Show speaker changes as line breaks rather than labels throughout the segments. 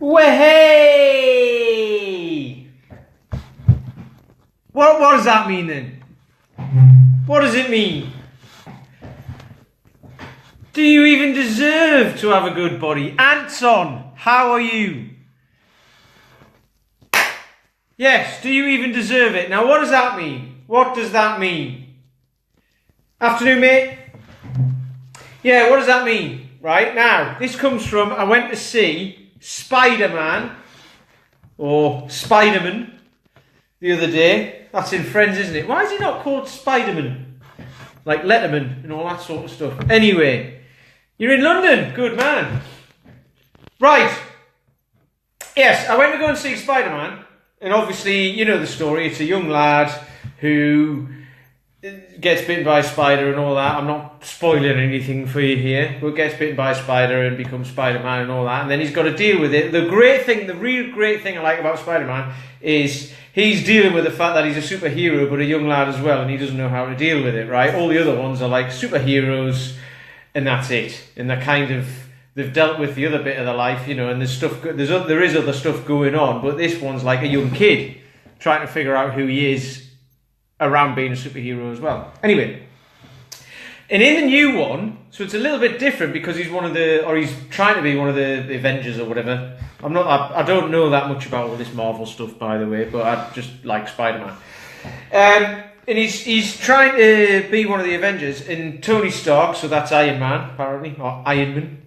Hey! What does that mean then? What does it mean? Do you even deserve to have a good body? Anton, how are you? Yes, do you even deserve it? Now what does that mean? What does that mean? Afternoon, mate. Yeah, what does that mean? Right, now, this comes from, I went to see Spider-Man, or Spider-Man, the other day. That's in Friends, isn't it? Why is he not called Spider-Man? Like Letterman and all that sort of stuff. Anyway, you're in London. Good man. Right. Yes, I went to go and see Spider-Man. And obviously, you know the story. It's a young lad who gets bitten by a spider and all that. I'm not spoiling anything for you here, but gets bitten by a spider and becomes Spider-Man and all that. And then he's got to deal with it. The real great thing I like about Spider-Man is he's dealing with the fact that he's a superhero, but a young lad as well, and he doesn't know how to deal with it, right? All the other ones are like superheroes, and that's it. And they've dealt with the other bit of their life, you know, and there is other stuff going on, but this one's like a young kid trying to figure out who he is around being a superhero as well. Anyway, and in the new one, so it's a little bit different because he's trying to be one of the Avengers or whatever. I don't know that much about all this Marvel stuff, by the way, but I just like Spider-Man. And he's trying to be one of the Avengers, and Tony Stark, so that's Iron Man, apparently, or Iron Man.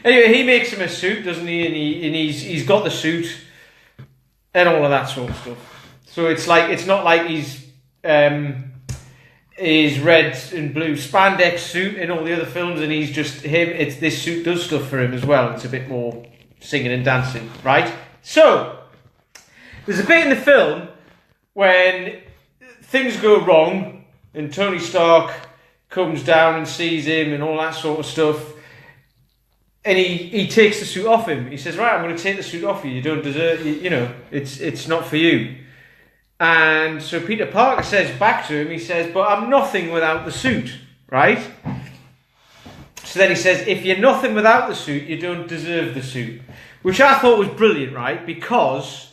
Anyway, he makes him a suit, doesn't he? And he's got the suit and all of that sort of stuff. So it's not like he's his red and blue spandex suit in all the other films, and he's just him. It's this suit does stuff for him as well. It's a bit more singing and dancing, right? So there's a bit in the film when things go wrong, and Tony Stark comes down and sees him and all that sort of stuff. And he takes the suit off him. He says, right, I'm going to take the suit off you. You don't deserve, you know, it's not for you. And so Peter Parker says back to him, he says, but I'm nothing without the suit, right? So then he says, if you're nothing without the suit, you don't deserve the suit. Which I thought was brilliant, right? Because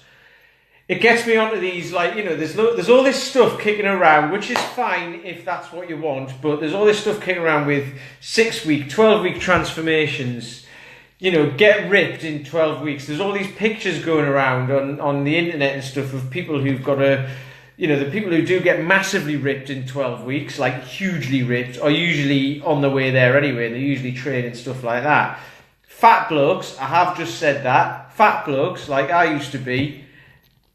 it gets me onto these, like, you know, there's all this stuff kicking around, which is fine if that's what you want, but there's all this stuff kicking around with 6-week, 12-week transformations, you know, get ripped in 12 weeks. There's all these pictures going around on the internet and stuff of people who've got you know, the people who do get massively ripped in 12 weeks, like hugely ripped, are usually on the way there anyway. They're usually training stuff like that. Fat blokes, I have just said that, fat blokes, like I used to be,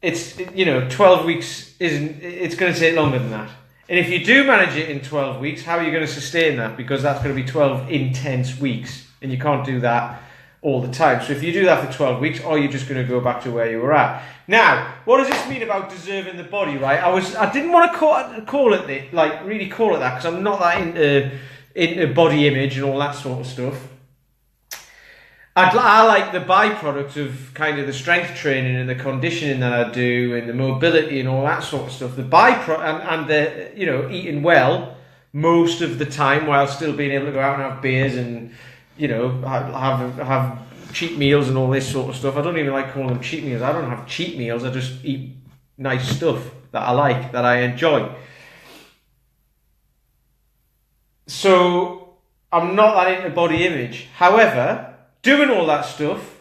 it's, you know, 12 weeks it's going to take longer than that. And if you do manage it in 12 weeks, how are you going to sustain that? Because that's going to be 12 intense weeks, and you can't do that all the time. So if you do that for 12 weeks, or you're just going to go back to where you were at. Now, what does this mean about deserving the body, right? I didn't want to call it that, like really call it that, because I'm not that into body image and all that sort of stuff. I like the byproduct of kind of the strength training and the conditioning that I do and the mobility and all that sort of stuff. The byproduct and the, you know, eating well most of the time while still being able to go out and have beers and, you know, have cheat meals and all this sort of stuff. I don't even like calling them cheat meals. I don't have cheat meals. I just eat nice stuff that I like, that I enjoy. So I'm not that into body image. However, doing all that stuff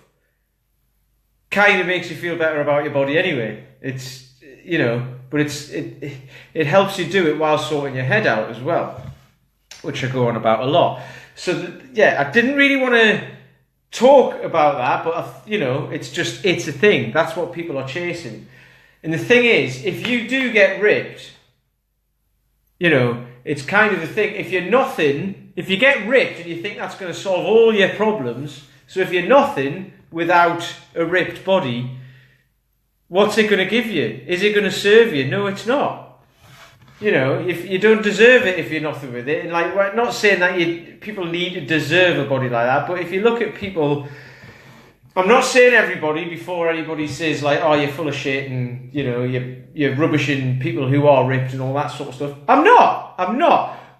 kind of makes you feel better about your body anyway. It's, you know, but it helps you do it while sorting your head out as well, which I go on about a lot. So yeah, I didn't really want to talk about that, but you know, it's a thing. That's what people are chasing. And the thing is, if you do get ripped, you know, it's kind of the thing. If you get ripped and you think that's going to solve all your problems, so if you're nothing without a ripped body, what's it going to give you? Is it going to serve you? No, it's not. You know, if you don't deserve it if you're nothing with it. And like, we're not saying that people need to deserve a body like that, but if you look at people, I'm not saying everybody before anybody says like, oh, you're full of shit and, you know, you're rubbishing people who are ripped and all that sort of stuff. I'm not.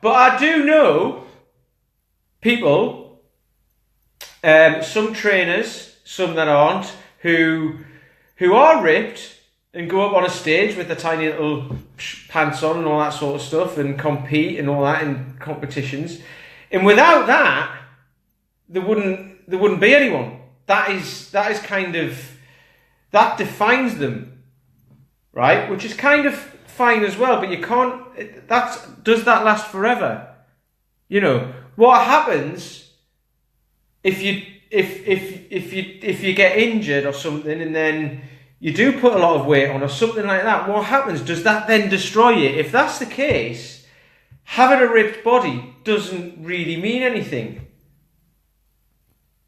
But I do know people, some trainers some that aren't, who are ripped and go up on a stage with the tiny little pants on and all that sort of stuff and compete and all that in competitions. And without that, there wouldn't be anyone. That is kind of, that defines them, right? Which is kind of fine as well, but you can't, does that last forever? You know, what happens if you get injured or something and then you do put a lot of weight on or something like that, what happens? Does that then destroy you? If that's the case, having a ripped body doesn't really mean anything.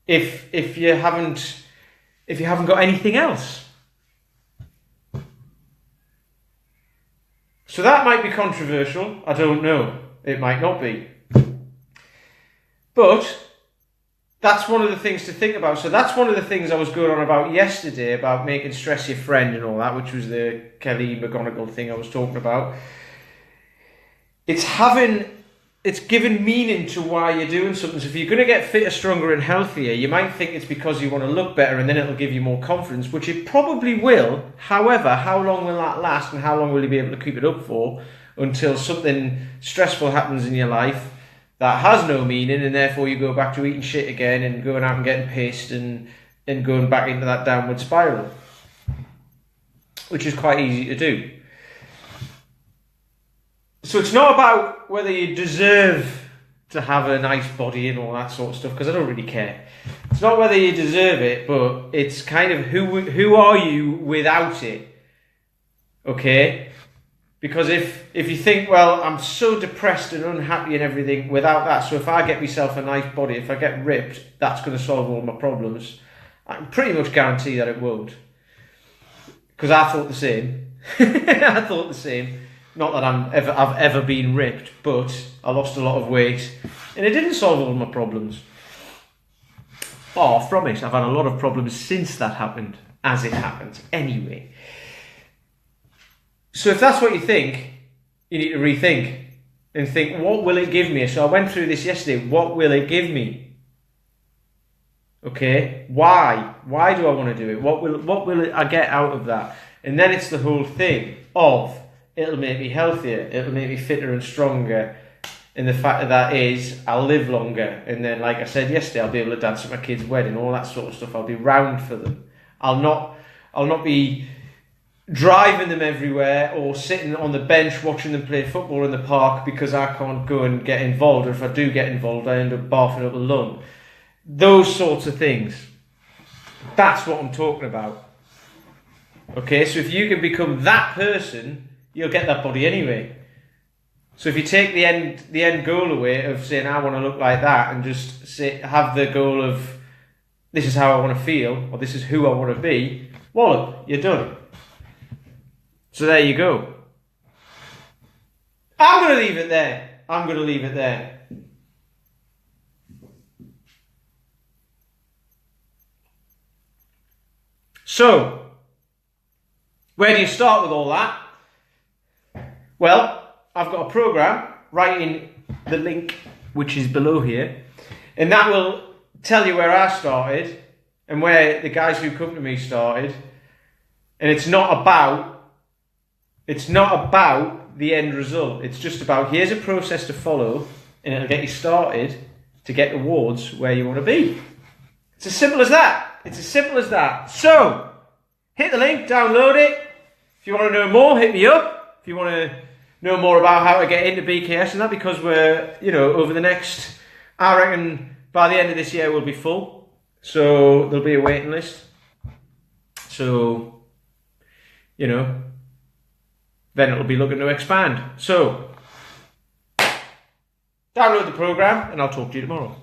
If you haven't got anything else. So that might be controversial, I don't know. It might not be. But that's one of the things to think about. So that's one of the things I was going on about yesterday, about making stress your friend and all that, which was the Kelly McGonigal thing I was talking about. It's giving meaning to why you're doing something. So if you're going to get fitter, stronger and healthier, you might think it's because you want to look better and then it'll give you more confidence, which it probably will. However, how long will that last and how long will you be able to keep it up for until something stressful happens in your life that has no meaning, and therefore you go back to eating shit again and going out and getting pissed and going back into that downward spiral, which is quite easy to do. So it's not about whether you deserve to have a nice body and all that sort of stuff, because I don't really care. It's not whether you deserve it, but it's kind of who are you without it, okay? Because if you think, well, I'm so depressed and unhappy and everything without that, so if I get myself a nice body, if I get ripped, that's going to solve all my problems. I can pretty much guarantee that it won't. Because I thought the same. I thought the same. Not that I've ever been ripped, but I lost a lot of weight and it didn't solve all my problems. Far from it. I've had a lot of problems since that happened, as it happened anyway. So if that's what you think, you need to rethink and think, what will it give me? So I went through this yesterday. What will it give me? Okay, why? Why do I want to do it? What will I get out of that? And then it's the whole thing of, it'll make me healthier, it'll make me fitter and stronger. And the fact of that is, I'll live longer. And then, like I said yesterday, I'll be able to dance at my kid's wedding, all that sort of stuff. I'll be round for them. I'll not be driving them everywhere or sitting on the bench watching them play football in the park because I can't go and get involved. Or if I do get involved, I end up barfing up a lung. Those sorts of things. That's what I'm talking about. Okay, so if you can become that person, you'll get that body anyway. So if you take the end goal away of saying I want to look like that and just have the goal of this is how I want to feel or this is who I want to be, wallop, you're done. So there you go. I'm going to leave it there. So, where do you start with all that? Well, I've got a program right in the link which is below here, and that will tell you where I started and where the guys who come to me started. And it's not about the end result. It's just about, here's a process to follow and it'll get you started to get towards where you want to be. It's as simple as that. So, hit the link, download it. If you want to know more, hit me up. If you want to know more about how to get into BKS and that, because we're, over the next, I reckon by the end of this year we'll be full. So, there'll be a waiting list. So, then it'll be looking to expand. So, download the program and I'll talk to you tomorrow.